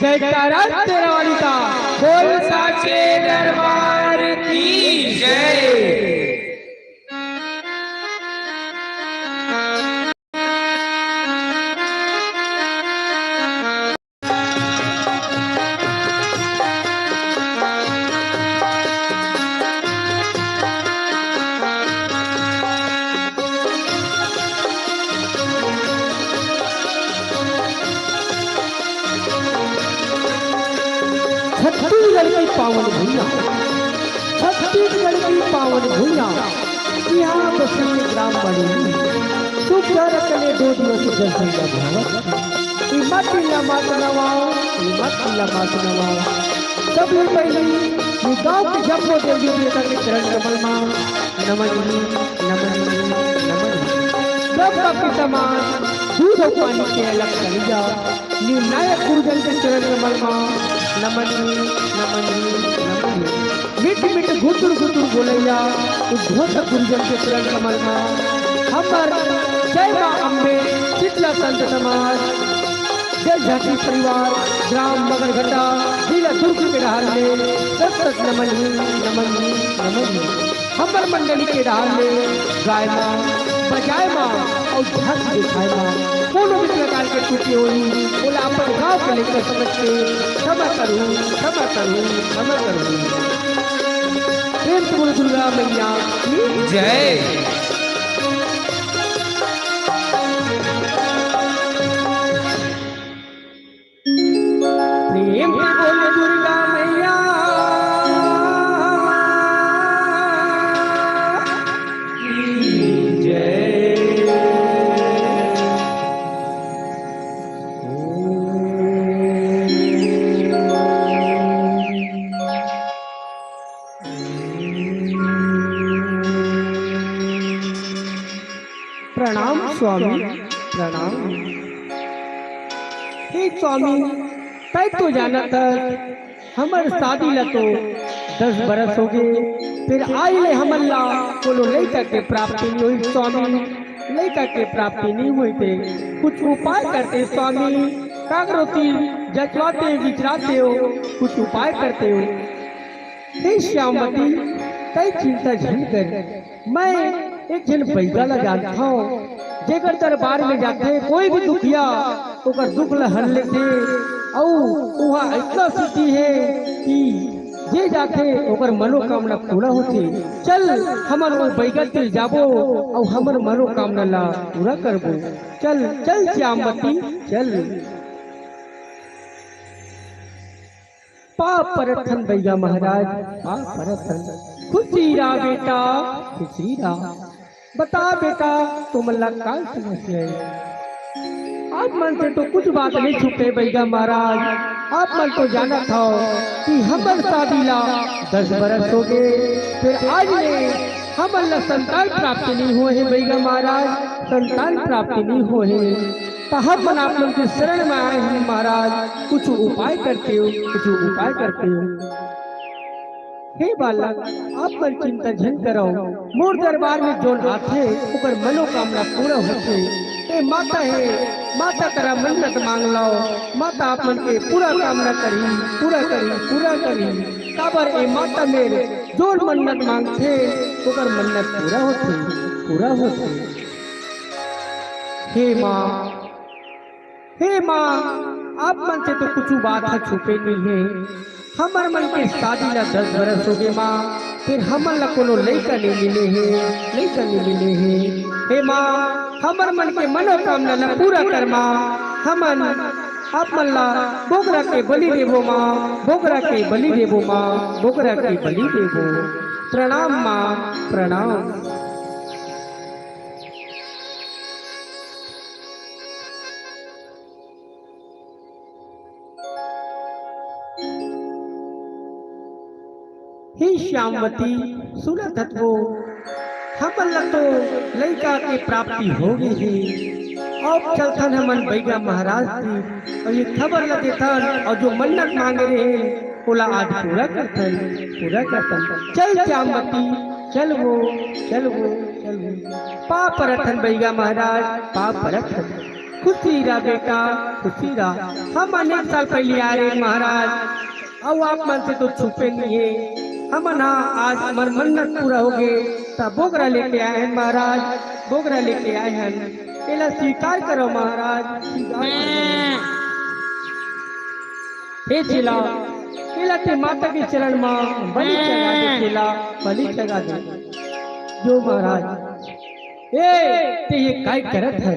जयकारा तेरा वाली का बोल साचे दरबार की जय। छत्तीसगढ़ की पावन भूमिया, छत्तीसगढ़ की पावन भूमिया, यहाँ बसी ग्राम बड़ी सुखर कले 2 दिवस जल संगा भावत इमतिला मात नवाओ, इमतिला मात नवाओ। सबले पहले ये गांव के जम्मो देवी देवता के चरण कमल मां नमन नमन नमन। सबका पिता मां दूध और पानी के अलग कलिजा निर्णायक गुरुजन के चरण कमल मां नमन नमन नमन। मिट मिट घुटुर घुटुर बोलैया उद्घोष गुरुजन के चरण कमल मां हमर जय मां अम्बे शीतला संत समाज जय झांकी परिवार ग्राम मगरघटा जिला दुर्ग के डाल में सतत नमन नमन नमन। हमर मंडली के डाल में गाय मां बजाय मां और झांक दिखाए मां कोनो भी प्रकार के टूटी हुई बोला अपन गाँव के लेकर समझ के क्षमा करूँ क्षमा करूँ क्षमा करूँ। प्रेम से बोलो दुर्गा मैया की जय। प्रेम से बोलो दुर्गा मैया की जय। प्रणाम स्वामी प्रणाम। हे स्वामी तय तो जाना तक हमर शादी ला तो 10 बरस हो गए फिर आई ले हमल्ला बोलो लड़का के प्राप्ति नहीं हुई स्वामी, लड़का के प्राप्ति नहीं हुई थे कुछ उपाय करते स्वामी। कागरोती जचवाते विचराते हो कुछ उपाय करते हो। हे श्यामवती कई चिंता झेल कर मैं एक जन पैदा जानता हूँ जेकर दरबार में जाते कोई भी दुखिया ओकर दुख ला हर लेते और वहाँ इतना सिद्धि है कि जे जाते ओकर मनोकामना पूरा होती। चल हमर वो बैगत के जाबो और हमर मनोकामना ला पूरा करबो। चल चल श्यामवती चल। पाप परथन भैया महाराज पाप परथन खुशीरा बेटा खुशीरा। बता बेटा तुम अल्लाह का समस्या है। आप मन से तो कुछ बात नहीं छुपे भैया महाराज। आप मन तो जाना था कि हमर शादी ला 10 बरस हो गए फिर आज ने हम अल्लाह संतान प्राप्ति नहीं हुए हैं भैया महाराज, संतान प्राप्ति नहीं हुए हैं। तो हम मन आप लोग के शरण में आए हैं महाराज कुछ उपाय करते हो कुछ उपाय करते हो। हे बालक आप पर चिंता झन करो मोर दरबार में जोन आथे ओकर मनोकामना पूरा होते। ए माता है माता करा मन्नत मांग लो माता आप मन के पूरा कामना करी पूरा करी पूरा करी। काबर ए माता मेरे जोन मन्नत मांगथे ओकर मन्नत पूरा होते पूरा होते। हे माँ आप मन से तो कुछ बात है छुपे नहीं है। हमर मन के शादी ला 10 बरस हो गए माँ फिर हमन ला कोनो लड़का नहीं मिले हैं लड़का नहीं मिले हैं। हे माँ हमर मन के मनोकामना ला पूरा कर माँ। हमन आप मन ला बोगरा के बलि देवो माँ बोगरा के बलि देवो माँ बोगरा के बलि देवो। प्रणाम माँ प्रणाम। हे श्यामवती सुनत हो हमन ला तो लड़का के प्राप्ति हो गई है। अब चलथन हमन भैया महाराज की और ये खबर ला देथन और जो मन्नत मांगे रहे ओला आज पूरा करथन पूरा करथन। चल श्यामवती चल वो चल वो चल वो। पाप रथन भैया महाराज पाप रथन। खुशी रहा बेटा, खुशी रहा। हम अनेक साल पहले आ रहे महाराज, अब आप मन से तो छुपे नहीं है। हम ना आज हमार मन्नत पूरा हो गए, तब बोगरा लेके आए हैं महाराज, बोगरा लेके आए हैं। पहला स्वीकार करो महाराज, स्वीकार करो। हे चेला, केला के माता के चरण में बलि चढ़ा दे, केला बलि चढ़ा दे। जो महाराज ए ते ये काय करत है,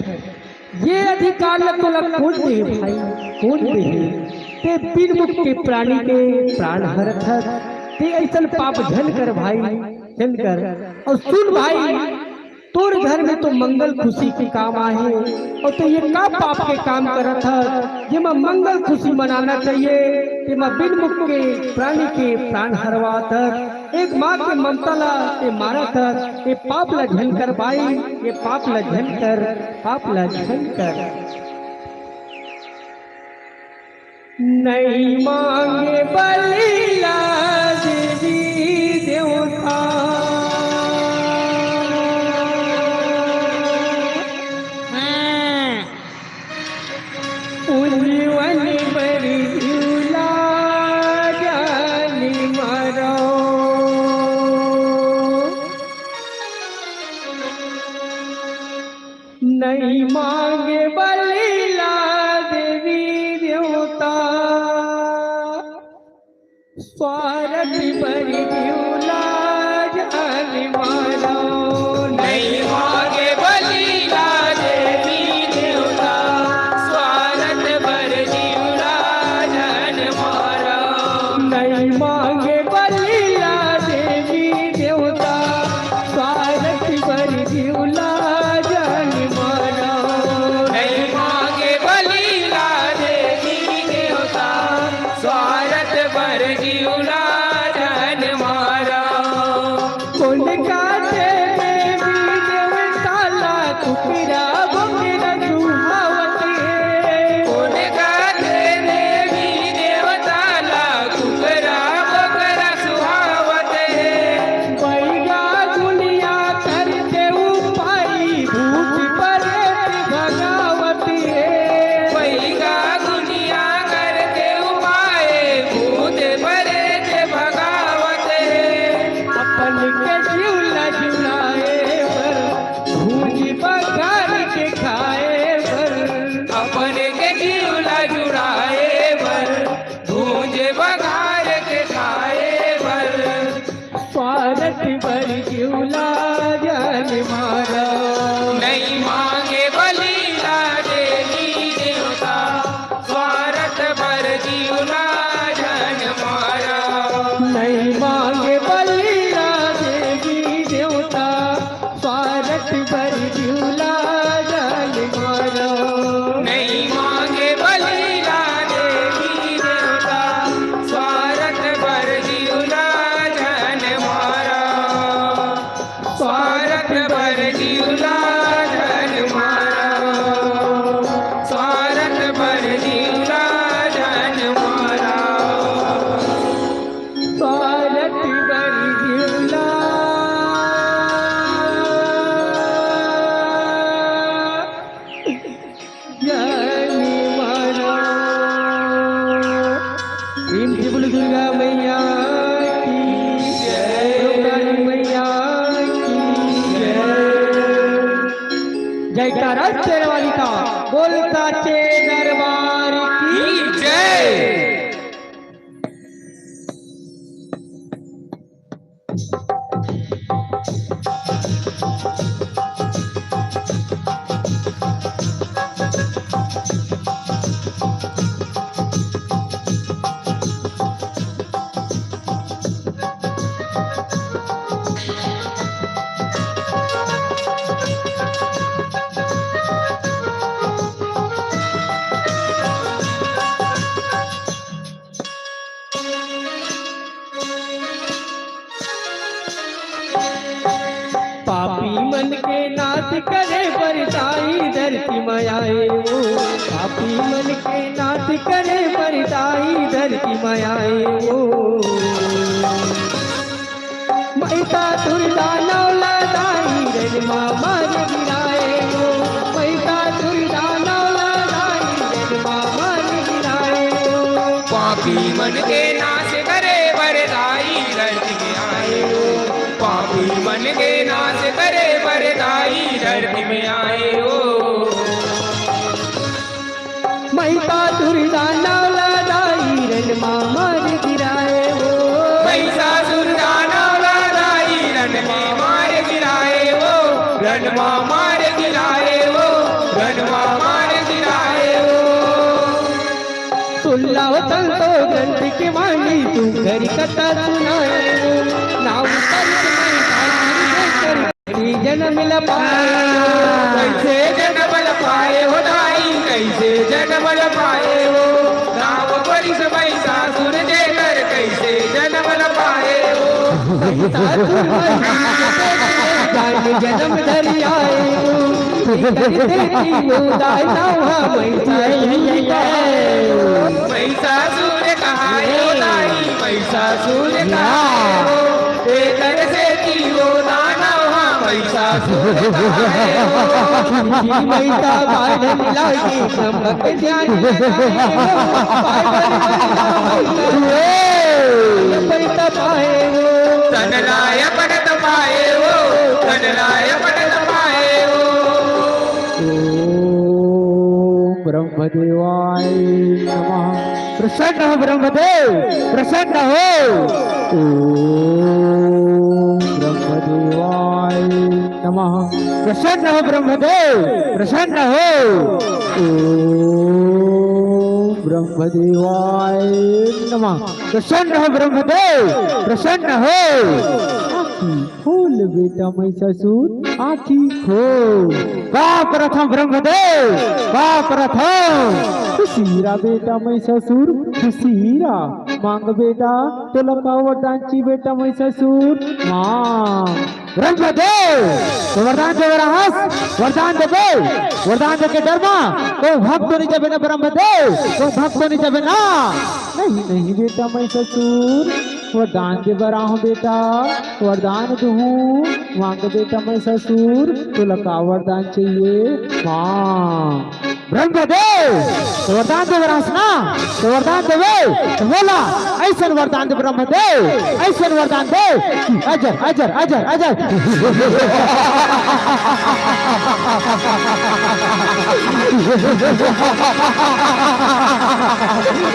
ये अधिकार लग कौन दे भाई, कौन दे? ते बिन मुख के प्राणी के प्राण हरत है, ते ऐसा पाप झन कर भाई, झन कर। और सुन भाई, तोर घर में तो मंगल खुशी के काम आए, और तो ये का पाप के काम करत है, ये मैं मंगल खुशी मनाना चाहिए, ये मैं बिन मुख के प्राणी के प्राण हरवात है। एक माँ के ममता ला ये मारा था, ये पाप ला झन कर भाई, ये पाप ला झन कर, पाप ला झन कर। नहीं मांगे बलिला देवी देवता, नहीं मांगे बलिला देवी देवता, स्वार्थ बरि दिउला जान मारो। नहीं मांगे बलिला देवी देवता, स्वार्थ बरि दिउला जान मारो। नहीं मांगे बलिला देवी देवता, स्वार्थ बरि दिउला जयकारा शेरवाली का, बोलता चे दरबार की जय। मन के नाथ करे परदाई धरती मायाए वो, पापी मन के नाथ करे परदाई धरती मायाए वो। मैता दुर्गा नौला दाई रजमा मार गिराए वो, मैता दुर्गा नौला पापी मन के नाश करे वरदाई धरती में आए हो। पापी मन के नाश करे वरदाई धरती में आए हो। महिषासुर दानव लड़ाई रण में मार गिराए हो। महिषासुर दानव लड़ाई रण में मार गिराए हो। रण में मार गिराए हो। रण में मार गिराए हो। सुल्लाव संतो ग्रंथ के मानी तू घर कथा सुनाए हो। नाम जन्म मिल पाए कैसे जन्म ल पाए हो दाई कैसे जन्म ल पाए हो। नाव परिस महिषासुर देकर कैसे जन्म ल पाए हो। जन्म धरि आए हो। महिषासुर कहाए हो दाई महिषासुर कहाए हो। देकर से की हो दानव महिषासुर कहाए हो। महिषा बाण मिला के चमक ध्यान परिता पाए हो। तनलाय पड़त पाए हो। तनलाय पड़त पाए हो। ब्रह्मदेवाय नमः। प्रसन्न हो ब्रह्मदेव प्रसन्न हो। ब्रह्मदेवाय नमः। प्रसन्न हो ब्रह्मदेव प्रसन्न हो। ब्रह्मदेवाय नमः। प्रसन्न हो ब्रह्मदेव प्रसन्न हो। खोल बेटा महिषासुर आखी खोल। वाह प्रथम ब्रह्मदेव वाह प्रथम। खुशीरा बेटा महिषासुर खुशीरा मांग बेटा तो लकावट डांची बेटा महिषासुर मांग। ब्रह्मदेव तो वरदान दे हंस वरदान दे वरदान दे के डरमा कोई भक्त नहीं जबे ना ब्रह्मदेव कोई भक्त नहीं जबे ना। नहीं नहीं बेटा महिषासुर वरदान दे बराहूं बेटा वरदान दूँ मांग बेटा महिषासुर तो लका वरदान चाहिए माँ। ब्रह्मदेव तो वरदान दे बरास ना तो वरदान देवे तो बोला ऐसा वरदान दे ब्रह्मदेव ऐसा वरदान दे अजर अजर अजर अजर।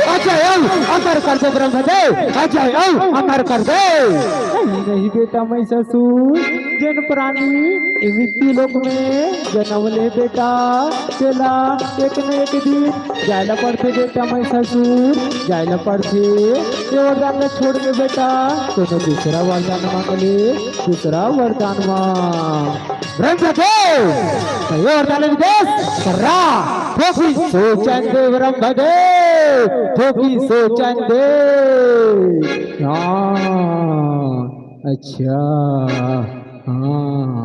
अजय अमर कर दे ब्रह्मदेव अजय अमर कर दे। नहीं बेटा महिषासुर जन प्राणी मृत्यु लोक में जन्म ले बेटा चला एक न एक दिन जायला पड़ते बेटा महिषासुर जायला पड़ते। ये वरदान छोड़ के बेटा तो दूसरा वरदान मांग ले दूसरा वरदान मांग। ब्रह्मदेव ये वरदान विदेश कर रहा थोकी सोचन दे ब्रह्मदेव थोकी सोचन दे। हाँ अच्छा हाँ।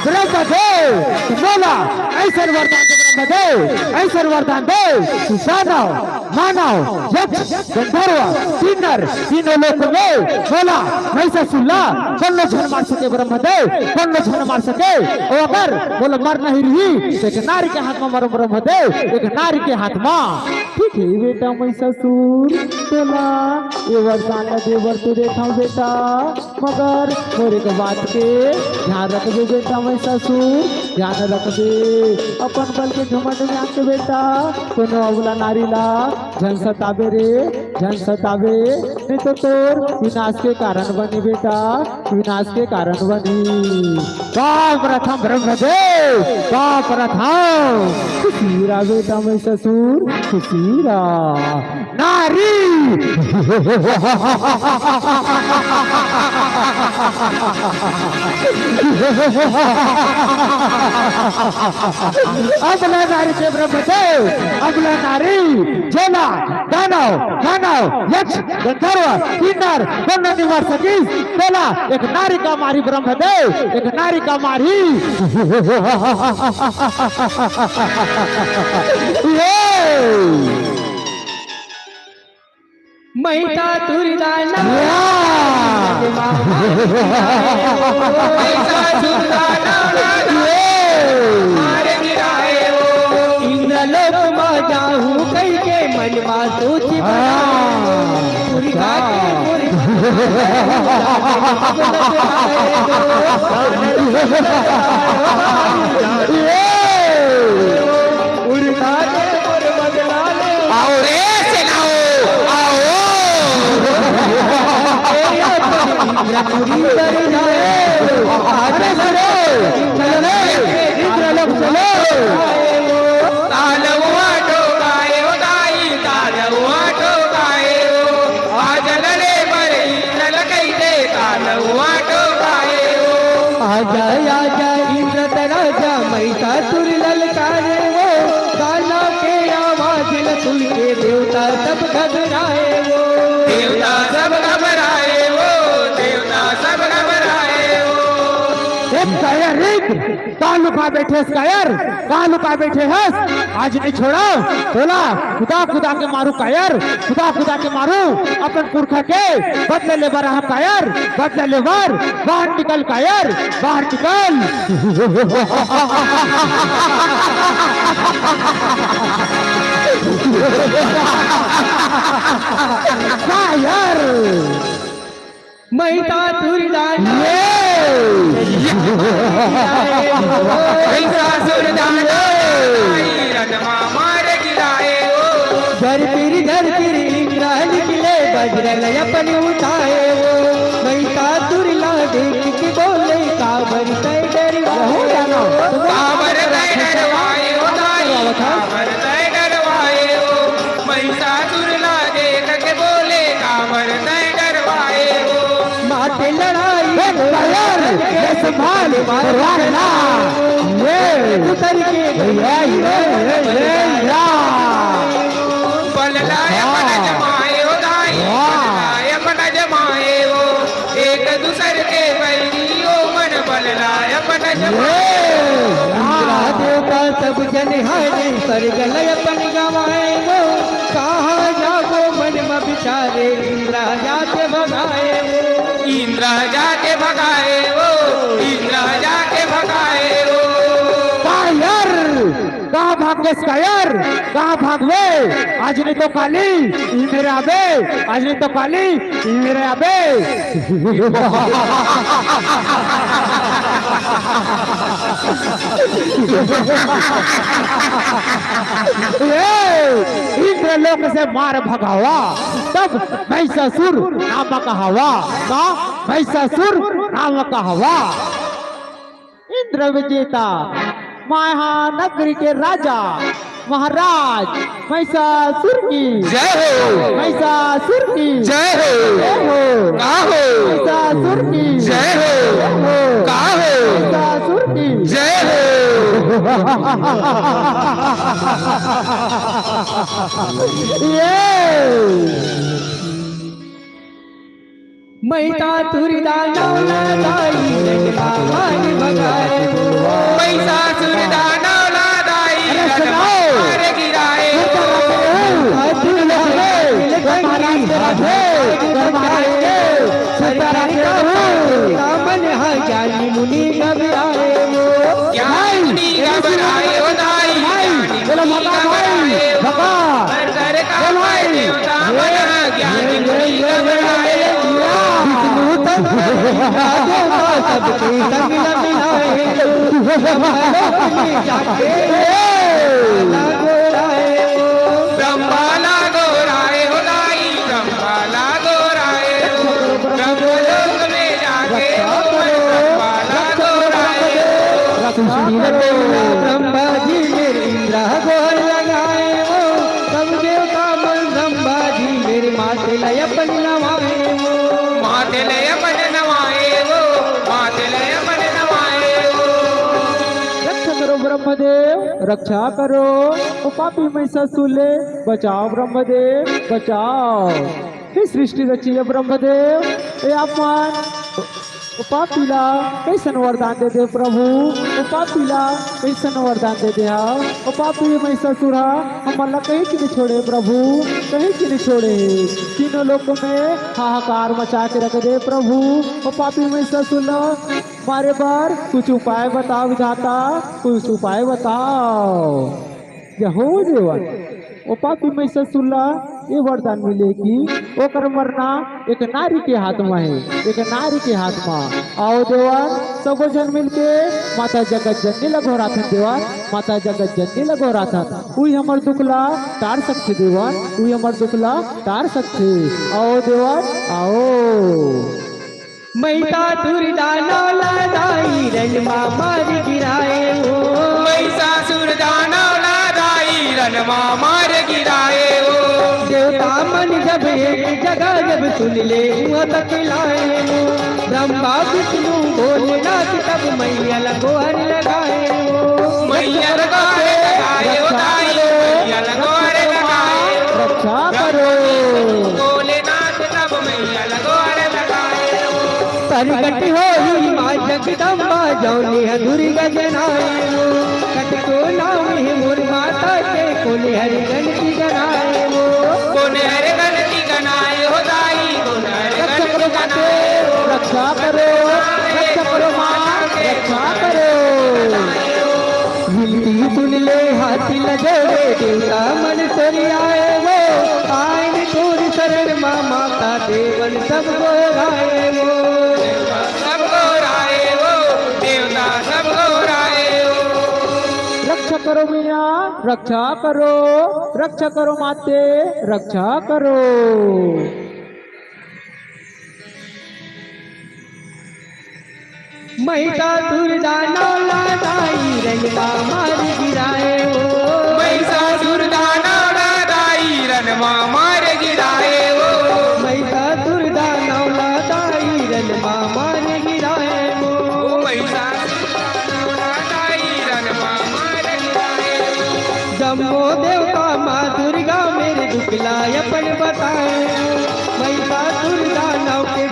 ब्रह्मदेव बोला ऐसा वरदान दे ब्रह्मदेव ऐसा वरदान दे दानव मानव यक्ष गंधर्व किन्नर तीनों लोक में बोला महिषासुर कौन झन मार सके ब्रह्मदेव कौन झन मार सके। और अगर बोला मर नहीं रही तो एक नारी के हाथ में मरो ब्रह्मदेव एक नारी के हाथ में। ठीक है बेटा महिषासुर बोला ये वरदान दे वर तो देखा बेटा मगर मोरे के बात के ध्यान रख दे बेटा महिषासुर ध्यान रख दे। अपन बल के घमंड में आके बेटा कोनो अबला नारी ला झन सताबे रे झन सताबे नहीं तो तोर विनाश के कारण बनी बेटा विनाश के कारण बनी। बाप प्रथम ब्रह्मदेव बाप प्रथम खुशीरा बेटा महिषासुर खुशीरा नारी। अगला नारी के ब्रह्मदेव अगला नारी जेला दानव मानव यक्ष गंधर्व किन्नर कौन नहीं मार सकी। पहला एक नारी का मारी ब्रह्मदेव एक नारी का मारी। महिता तुरदान मारे गिराए वो इंद्रलोक में जाऊं कई के मन में सोच आओ रे सेनाओ आओ तालवा ठोकाए हो दाई तालवा ठोकाए हो आज लले बरे नल कैसे तालवा ठोकाए हो आजा आजा इंद्र राजा महिता तुर ललकारे वो काला के आवाज लतुल के देवता सब घबराए वो देवता सब घबराए वो देवता सब घबराए वो कान लुका बैठे कायर कान लुका बैठे हस आज नहीं छोड़ा बोला खुदा खुदा के मारू कायर खुदा खुदा के मारू अपन पुरखा के बदले ले बार हम कायर बदले ले बार बाहर निकल कायर बाहर निकल कायर महिता तुरदान मारे गिराए वो घर फिर इंद्रा निकले बजरल अपन उठाए वो महिता तुरला देख के बोले काबर तय डरवाए काबर तय डरवाए हो दाई काबर तय डरवाए हो महिषा तुरला देख के बोले काबर तय डरवाए हो माथे लड़ाई संभाल मारना ये उतर के बललाय मन जमाए हो दाई बललाय मन जमाए हो एक दूसरे के बैरी हो मन बललाय मन जमाए इंद्रा देवता सब जन हारे पर गलय अपन गवाए वो कहाँ जागो मन में बिचारे इंद्रा जाते भगाए वो इंद्र जाके भगाए वो इंद्र जाके भगाए वो कायर कहाँ भागे कायर कहाँ भागवे आज नहीं तो काली ई मेरे आबे आज नहीं तो काली ई मेरे आबे इंद्र लोक से मार भगावा तब महिषासुर नाम कहावा का महिषासुर नाम कहावा इंद्र विजेता महानगरी के राजा महाराज महिषासुर की जय हो महिषासुर की जय हो का हो महिषासुर की जय हो का हो महिषासुर की जय हो महिता तुरदान भगाए महिषासुर दानव दाई मारे गिराए ज्ञानी मुनि घबराए वो ज्ञानी घबराए हो दाई ज्ञानी घबराए ज्ञानी मुनि घबराए सबके संग मिलाए ब्रह्माला गोराए हो दाई ब्रह्माला गोराए ब्रह्मलोक में जाके ब्रह्माला गोराए ब्रह्मा जी मेरे इंद्रा गोर लगाए वो सब देवता मन ब्रह्मा जी मेरे माथे लय अपन नवाए वो माथे लय मन नवाए वो माथे लय मन नवाए वो रक्षा करो ब्रह्मदेव रक्षा करो ओ पापी महिषासुर बचाओ ब्रह्मदेव बचाओ हे सृष्टि रचिए ब्रह्मदेव हे अपमान ओ पापीला कैसन वरदान दे दे प्रभु, ओ पापीला कैसन वरदान दे दे हाँ। ओ पापी मैं ससुरा हमारा कहीं की नहीं छोड़े प्रभु, कहीं की नहीं छोड़े, तीनों लोगों में हाहाकार मचा के रख दे प्रभु। ओ पापी मैं ससुरा मारे बार कुछ उपाय बताओ विधाता, कुछ उपाय बताओ। यहो देवन ओ पापी में ससुल्ला ये वरदान मिले कि ओकर मरना एक नारी के हाथ में है, एक नारी के हाथ में। आओ देवन सब जन मिलके माता जगत जननी लगो राथन देवन, माता जगत जननी लगो राथन, हुई हमर दुखला तार सकते देवन, हुई हमर दुखला तार सकते। आओ देवन आओ। मैता दुर्दानो लादाई रणमा मार गिराए हो, महिषासुर दानव लादाई रणमा मार गिराए हो। देवता मन जब एक जगह जब सुन ले हुआ तकलाए हो, ब्रह्मा विष्णु भोलेनाथ तब मैया लगोहर लगाए हो। मैया लगोहर लगाए हो दाई, मैया लगोहर लगाए हो। रक्षा करो भोलेनाथ तब मैया लगोहर लगाए हो। प्रगट होई माँ जगदम्बा जौनी है दुर्गा जनाए हो, कटको नाम है मोर माता के कोने हरि गणती गनाए हो। कोने हरि गणती गनाए हो दाई, कोने हरि गणती गनाए हो। रक्षा करो माँ रक्षा करो। विनती सुन ले हाथी लजोड़े देवता मन तोरी आए हो, आइन तोर शरण माँ माता देवन सब गोराए हो। सब गोराए हो देवता सब गोराए हो। रक्षा करो मैया रक्षा करो, रक्षा करो माते रक्षा करो। महिषा दुर्दानो लादाई रणमा मार गिराए हो, महिषासुर दानव लादाई रणमा मार गिराए हो। महिषा दुर्दानो लादाई रणमा मार गिराए हो। महिषासुर दानव लादाई रणमा मार गिराए हो। जम्बो देवता माँ दुर्गा मेरे दुखला अपन बताए हो, महिषा दुर्दानव के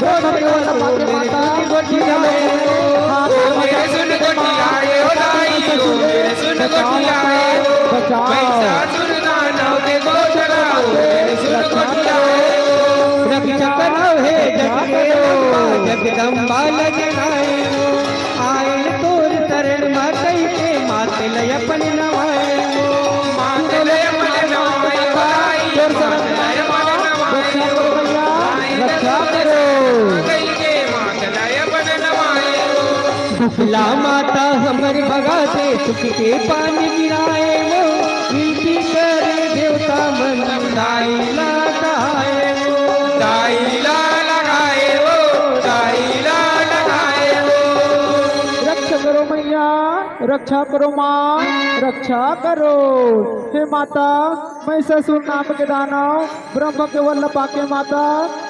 मेरे सुन गोटियाए हो दाई हो, मेरे सुन गोटियाए हो। महिषासुर दानव के गोचरा हो, मेरे सुन गोटियाए हो। रक्षा करो हे जगदम्बा लगनाए हो, आयल तोर शरण माँ कई के माते लय अपन नवाए हो। माते लय अपन नवाए हो दाई, माते लय अपन नवाए हो। रक्षा करो कई के माते लय अपन नवाए हो। दुखला माता हमर भगा से सुख के पानी गिराए हो, विनती करे देवता मन दाई लगाए हो। दाई ला लगाए हो, दाई ला लगाए हो। रक्षा करो मैया रक्षा करो माँ रक्षा करो। हे माता मैं ससुर नाम के दानव ब्रह्म के वल्लभा के माता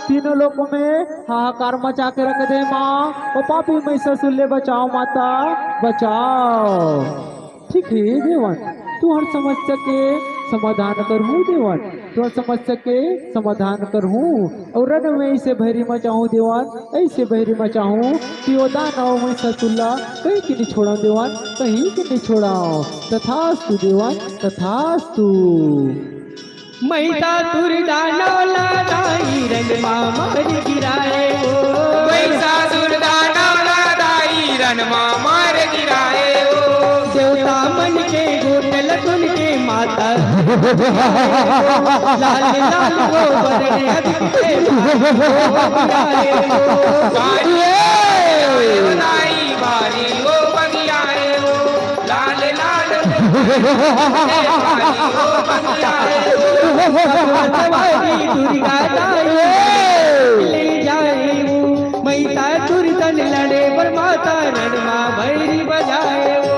तीनों लोगों में हाहाकार मचा के रख दे माँ। ओ पापी मैं ससुर ले बचाओ माता बचाओ। ठीक है देवन तू हर समस्या के समाधान कर हूँ देवन, तू हर समस्या के समाधान कर हूँ। और रण में ऐसे भैरी मचाऊँ देवन, ऐसे भैरी मचाऊँ कि वो दानव मैं ससुल्ला कहीं की नहीं छोड़ा देवन, कहीं की नहीं छोड़ा। तथास्तु देवन तथास्तु। महिषा दुर्दानो लादाई रणमा मार गिराए हो, महिषासुर दानव लादाई रणमा मार गिराए हो। देवता मन के गोटल सुन के माता लाल लाल वो बदले हदके बारी हो दाई बारी हो बगियाए हो, लाल लाल बारी हो बगियाए हो। सवारी दुर्गा दाई ले जाए हो, महिषा दुर्दन लड़े पर माता रणमा भैरी बजाए हो।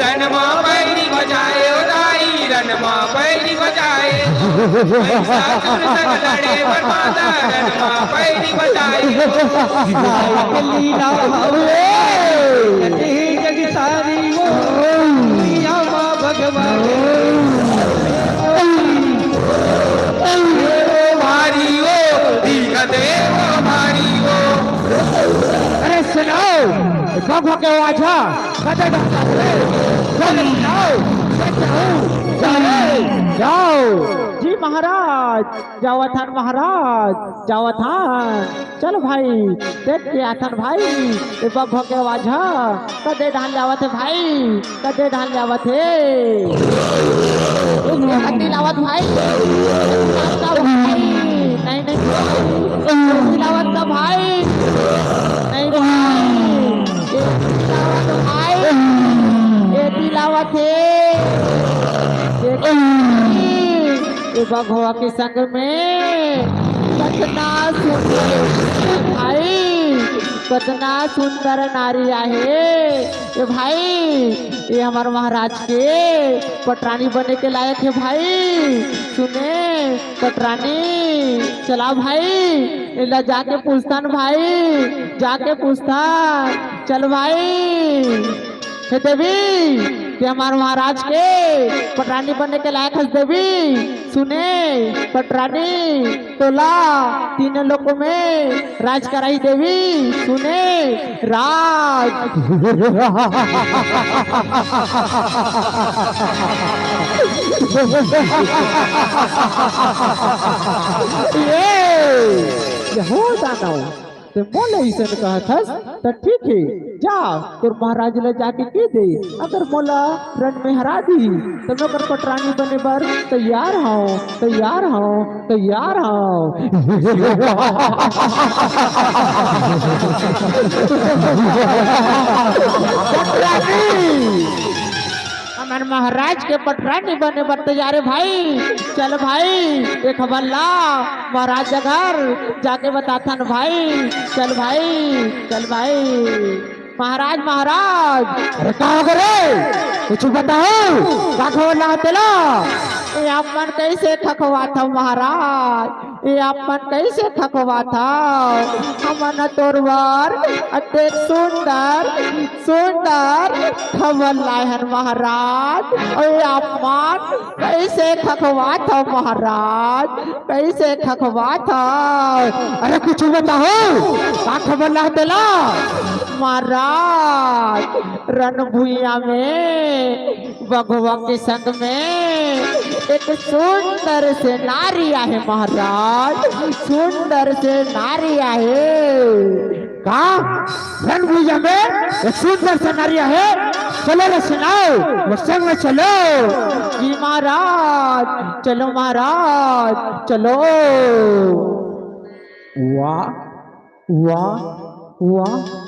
रणमा भैरी बजाए हो दाई रणमा भैरी बजाए हो। महिषासुर संग लड़े पर माता रणमा भैरी बजाए हो। लीला जग सारी हो दुनिया माँ भगवान भारी हो दीघ देव भारी हो। अरे सुनाओ बाबा के वाजा कदे जाओ जी महाराज जाओ थान महाराज जाओ थान चलो भाई देख के आथन भाई ये बाबा के वाजा कदे ढाल जावत है भाई कदे ढाल जावत है कदे लावत भाई नहीं नहीं लावत का भाई नहीं भाई ये तिलावत है ये भगवा के संग में कितना सुंदर भाई कितना सुंदर नारी आहे ये भाई ये हमारे महाराज के पटरानी बने के लायक है भाई सुने पटरानी चला भाई इला जाके पूछतान भाई जाके पूछतान चल भाई हे देवी कि हमारे महाराज के पटरानी बनने के लायक है देवी सुने पटरानी तोला तीन लोगों में राज कराई देवी सुने राज ये हो जाना तो मोला ऐसा कहा था तो ठीक है जा तोर महाराज ले जाके के दे अगर मोला रण में हरा दी तो मैं कर पटरानी बने बर तैयार हूँ तैयार हूँ तैयार हूँ हमारे महाराज के पटरानी बने बर तैयार है भाई चल भाई एक खबर ला महाराज घर जाके बताता न भाई चल भाई महाराज महाराज अरे कहाँ करे कुछ बताओ क्या खबर ला तेला ये अपन कैसे थकवा था महाराज ये अपन कैसे थकवा था हमन तोरवार अते सुंदर सुंदर खबर लाहन महाराज और अपन कैसे थकवा था महाराज कैसे थकवा था अरे कुछ बताओ क्या खबर ला तेला महाराज रणभूया में भगवा के संग में एक सुंदर से नारी है महाराज सुंदर से नारी है का रणभूया में एक सुंदर से नारी है चलो ना सुनाओ वो संग में चलो जी महाराज चलो महाराज चलो वाह वाह वाह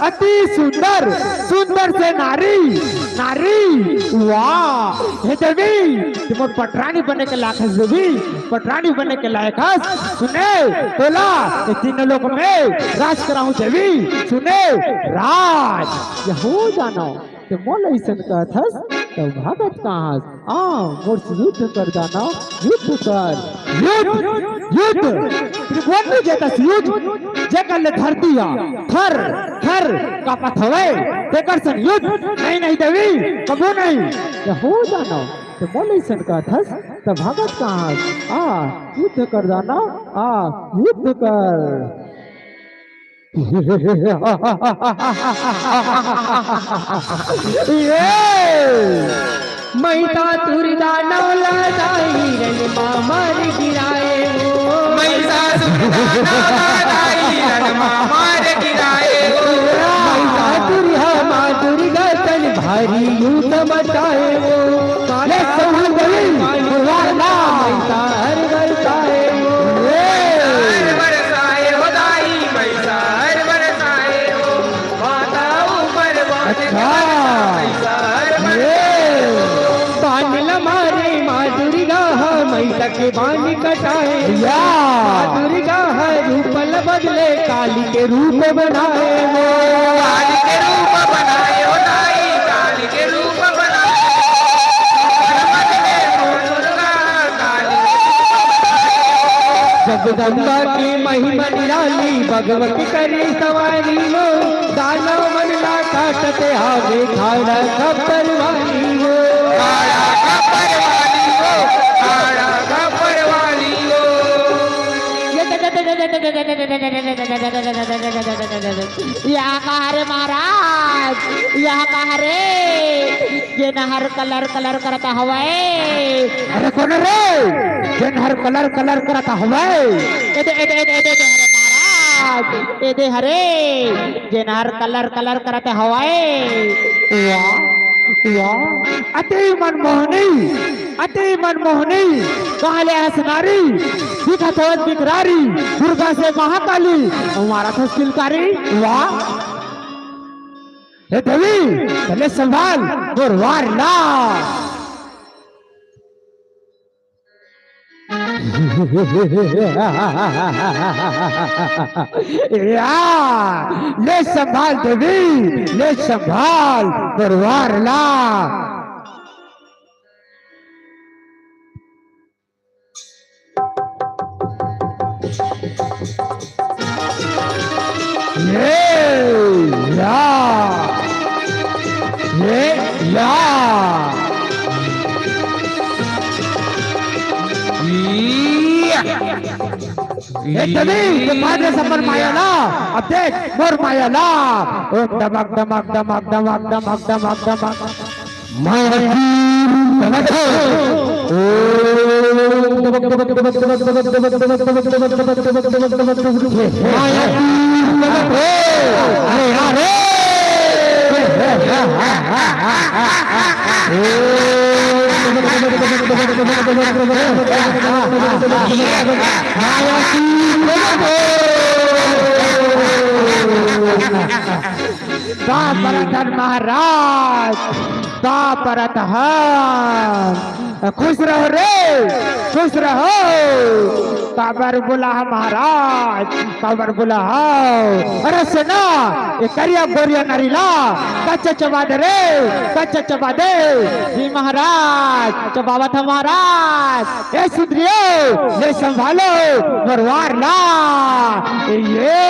अति सुंदर सुंदर से नारी नारी वाह हे देवी तुम पटरानी बनने के लायक है देवी पटरानी बनने के लायक है सुने तोला तीन लोग में राज कराऊं देवी सुने राज ये हो जाना तो मोल ऐसा कहता तो भागत कहाँ मोर से युद्ध कर जाना युद्ध कर युद्ध त्रिभुवन में जेता युद्ध जेकर ले धरती आ थर थर का पथवे तेकर से युद्ध नहीं देवी कबो नहीं ये हो जाना तो मोल ऐसा कहता तो भागत कहाँ युद्ध कर जाना युद्ध कर मैता तुरदा नौला दाई रन मामर गिराए हो मैसा मार गिराए हो मैता तुरहा माँ दुर्गा तन भारी यूथ मचाए हो काले समुद्री वाला मैता हर बरसाए हो बरसाए हो दाई मैसा बरसाए हो माता ऊपर मारे माँ दुर्गा मैया के बानी कटाए माँ दुर्गा रूपल बदले काली के रूप बनाए वो काली के रूप बनाए हो दाई काली के रूप बनाए जगदम्बा की महिमा निराली भगवती करी सवारी हो दानव मन ला काटते आगे खाड़ा खबर वाली हो अरे ये नहर कलर कलर करता हवाए अरे कोण रे जन हर कलर कलर करता हवाय एदे एदे एदे एदे एदे हरे महाराज एदे हरे ये नहर कलर कलर करता हवाए वाह वाह अति मनमोहनी कहले हसनारी दिखत होत बिकरारी दुर्गा से महाकाली हमारा था किलकारी वाह हे देवी चले संभाल और वार ना या ले संभाल देवी ले संभाल और वार ला मायाला अब देख मोर मायाला दमक दमक दमक दमक दमक दमक दमक महाराज खुश रहो रे खुश रहो काबर बोला महाराज काबर बोला अरे सेना ये करिया गोरिया नरीला कच्चा चबा दे रे कच्चा चबा दे जी महाराज चबावत है महाराज ये सुधरियो ये संभालो मरवार ला ये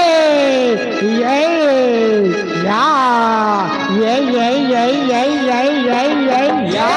या या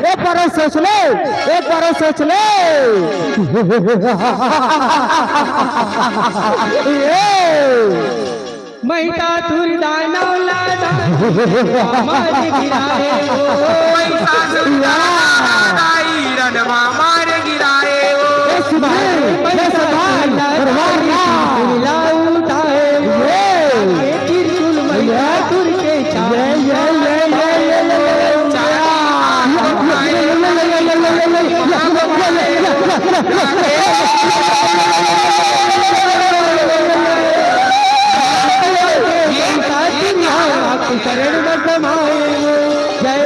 एक बार सोच ले महिता तुरदाना लादा मार गिराए ओ ऐसा सुनाई रणवा मार गिराए ओ शरण समाए जय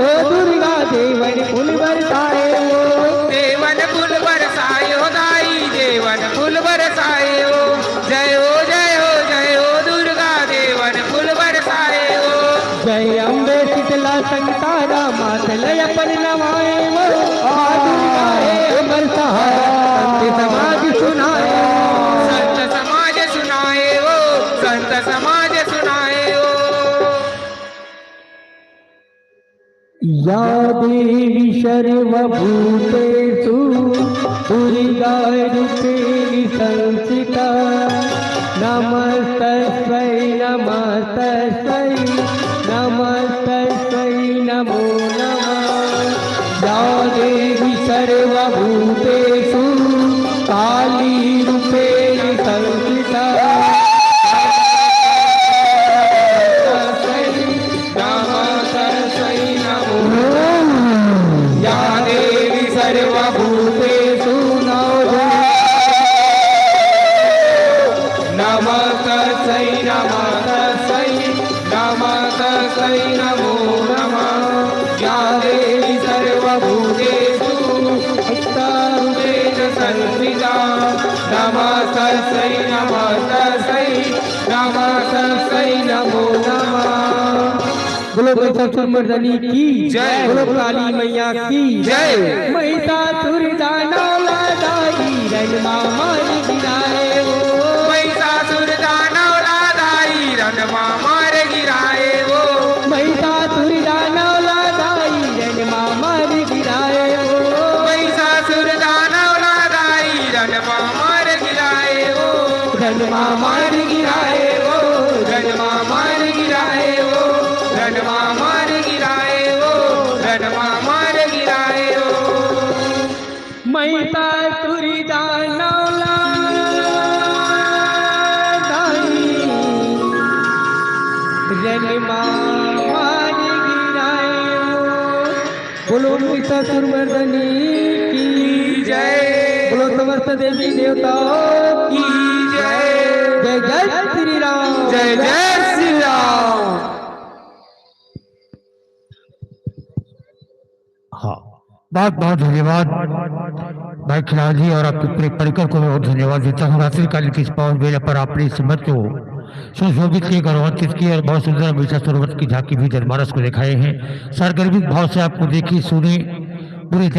हो दुर्गा देवन फूल बरसाए देवन फूल बरसाए हो दाई देवन फूल बरसाए हो जय हो दुर्गा देवन फूल बरसाए हो जय अम्बे शीतला संतारा मातल अपन नवाए वो बरसा समाज सुनाए संत समाज सुनाए वो संत समाज सुनाए वो या देवी सर्वभूतेषु दुर्गारूपेण संस्थिता नमस्तस्यै नमस्तस्यै नमस्तस्यै नमो नमः या देवी सर्वभूतेषु कालीरूपेण संस्थिता सर्वभूतेषु नमस्तस्यै नमस्तस्यै नमो नमः या देवी सर्वभूतेषु संस्थिता नमस्तस्यै नमस्तस्यै बोलो महिषासुर मर्दनी की जय। बोलो काली मैया की जय। महिषासुर दानव लादाई रण मारी गिराए वो महिषासुर दानव लादाई रण मार गिराए वो महिषासुर दानव लादाई रण मारी गिराए वो महिषासुर दानव लादाई रण मार गिराए वो रण मार गिराए वो रण मार गिराए वो रण मार गिराए वो रण मार गिराए वो महिषासुर दानव लादाई रण मारी गिराए वो बोलो महिषासुर मर्दनी की जय। बोलो समस्त देवी देवताओं की जय। जय जय श्री राम जय जय श्री राम। हाँ, बहुत बहुत धन्यवाद भाई खिलाड़ जी और आपके पूरे परिकर को मैं बहुत धन्यवाद देता हूँ। रात्रिकालीन की इस पावन बेला पर आपने इस समय को सुशोभित किए, गौरवान्वित किए और बहुत सुंदर महिषासुर वध की झांकी भी जनमानस को दिखाए हैं। सरगर्भित भाव से आपको देखी सुनी पूरी तरह